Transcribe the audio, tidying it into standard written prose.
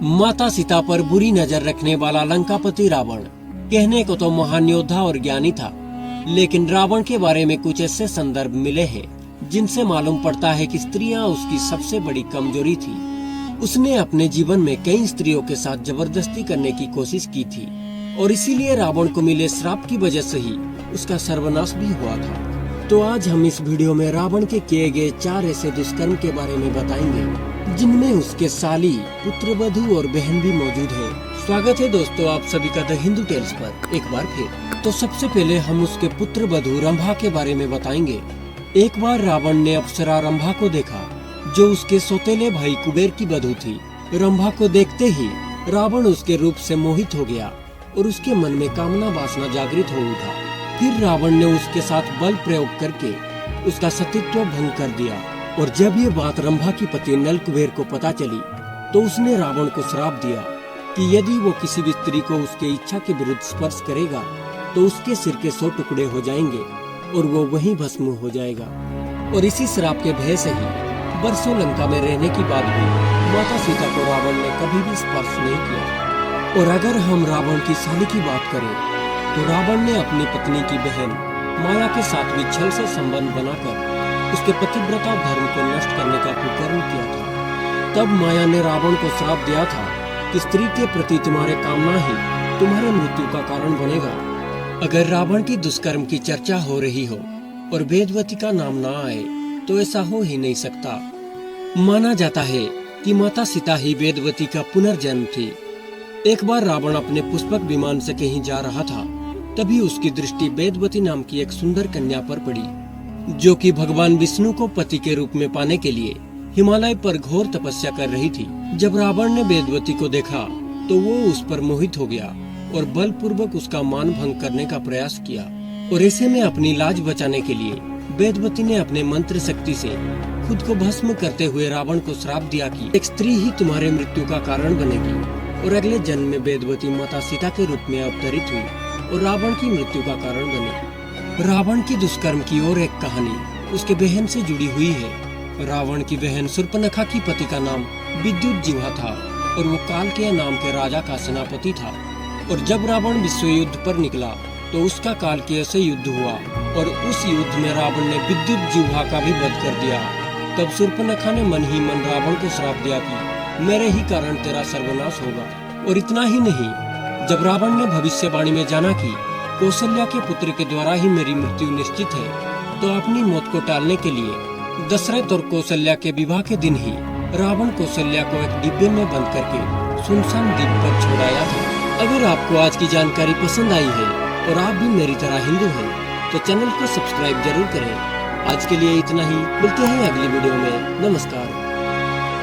माता सीता पर बुरी नजर रखने वाला लंकापति रावण कहने को तो महान योद्धा और ज्ञानी था, लेकिन रावण के बारे में कुछ ऐसे संदर्भ मिले हैं जिनसे मालूम पड़ता है कि स्त्रियां उसकी सबसे बड़ी कमजोरी थी। उसने अपने जीवन में कई स्त्रियों के साथ जबरदस्ती करने की कोशिश की थी और इसीलिए रावण को मिले श्राप की वजह से ही उसका सर्वनाश भी हुआ था। तो आज हम इस वीडियो में रावण के किए गए 4 ऐसे दुष्कर्म के बारे में बताएंगे जिनमें उसके साली, पुत्रवधू और बहन भी मौजूद है। स्वागत है दोस्तों आप सभी का द हिंदू टेल्स पर एक बार फिर। तो सबसे पहले हम उसके पुत्रवधू रंभा के बारे में बताएंगे। एक बार रावण ने अप्सरा रंभा को देखा जो उसके सौतेले भाई कुबेर की वधू थी। रंभा को देखते ही रावण उसके रूप से मोहित हो गया और उसके मन में कामना वासना जागृत हो उठा। फिर रावण ने उसके साथ बल प्रयोग करके उसका सतीत्व भंग कर दिया और जब ये बात रंभा की पति नल कुबेर को पता चली तो उसने रावण को श्राप दिया कि यदि वो किसी भी स्त्री को उसके इच्छा के विरुद्ध स्पर्श करेगा तो उसके सिर के 100 टुकड़े हो जाएंगे और वो वहीं भस्म हो जाएगा। और इसी श्राप के भय से ही बरसों लंका में रहने के बाद भी माता सीता को रावण ने कभी भी स्पर्श नहीं किया। और अगर हम रावण की साली की बात करें तो रावण ने अपनी पत्नी की बहन माया के साथ भी छल से संबंध बनाकर उसके पतिव्रता धर्म को नष्ट करने का कुकर्म किया था। तब माया ने रावण को श्राप दिया था कि स्त्री के प्रति तुम्हारे कामना ही तुम्हारे मृत्यु का कारण बनेगा। अगर रावण की दुष्कर्म की चर्चा हो रही हो और वेदवती का नाम ना आए तो ऐसा हो ही नहीं सकता। माना जाता है कि माता सीता ही वेदवती का पुनर्जन्म थी। एक बार रावण अपने पुष्पक विमान से कहीं जा रहा था, तभी उसकी दृष्टि वेदवती नाम की एक सुंदर कन्या पर पड़ी जो कि भगवान विष्णु को पति के रूप में पाने के लिए हिमालय पर घोर तपस्या कर रही थी। जब रावण ने वेदवती को देखा तो वो उस पर मोहित हो गया और बलपूर्वक उसका मान भंग करने का प्रयास किया। और ऐसे में अपनी लाज बचाने के लिए वेदवती ने अपने मंत्र शक्ति से खुद को भस्म करते हुए रावण को श्राप दिया कि एक स्त्री ही तुम्हारे मृत्यु का कारण बनेगी। और अगले जन्म में वेदवती माता सीता के रूप में अवतरित हुई और रावण की मृत्यु का कारण बनी। रावण की दुष्कर्म की और एक कहानी उसके बहन से जुड़ी हुई है। रावण की बहन शूर्पणखा की पति का नाम विद्युत जिह्वा था और वो कालकेय नाम के राजा का सेनापति था। और जब रावण विश्व युद्ध पर निकला तो उसका कालकेय से युद्ध हुआ और उस युद्ध में रावण ने विद्युत जिह्वा का भी वध कर दिया। तब शूर्पणखा ने मन ही मन रावण को श्राप दिया कि मेरे ही कारण तेरा सर्वनाश होगा। और इतना ही नहीं, जब रावण ने भविष्यवाणी में जाना कि कौशल्या के पुत्र के द्वारा ही मेरी मृत्यु निश्चित है, तो अपनी मौत को टालने के लिए दशरथ और कौशल्या के विवाह के दिन ही रावण कौशल्या को एक डिब्बे में बंद करके सुनसान द्वीप पर छोड़ाया था। अगर आपको आज की जानकारी पसंद आई है और आप भी मेरी तरह हिंदू हैं, तो चैनल को सब्सक्राइब जरूर करें। आज के लिए इतना ही, मिलते हैं अगली वीडियो में। नमस्कार।